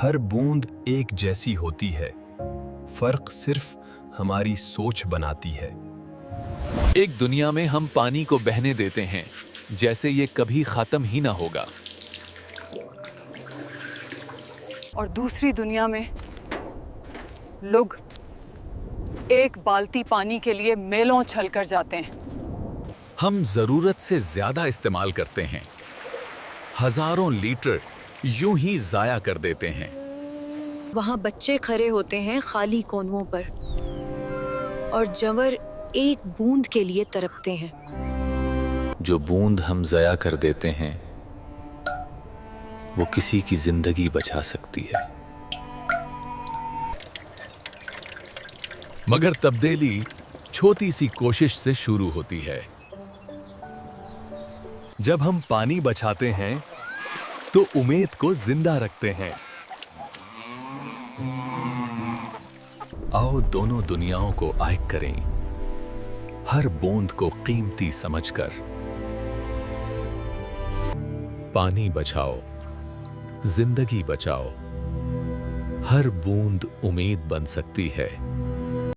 हर बूंद एक जैसी होती है, फर्क सिर्फ हमारी सोच बनाती है। एक दुनिया में हम पानी को बहने देते हैं जैसे ये कभी खत्म ही ना होगा, और दूसरी दुनिया में लोग एक बाल्टी पानी के लिए मेलों चल कर जाते हैं। हम जरूरत से ज्यादा इस्तेमाल करते हैं, हजारों लीटर यूं ही जाया कर देते हैं। वहाँ बच्चे खड़े होते हैं खाली कोनों पर और जंवर एक बूंद के लिए तड़पते हैं। जो बूंद हम ज़या कर देते हैं वो किसी की जिंदगी बचा सकती है। मगर तब्दीली छोटी सी कोशिश से शुरू होती है। जब हम पानी बचाते हैं तो उम्मीद को जिंदा रखते हैं। आओ दोनों दुनियाओं को एक करें, हर बूंद को कीमती समझकर। पानी बचाओ, जिंदगी बचाओ, हर बूंद उम्मीद बन सकती है।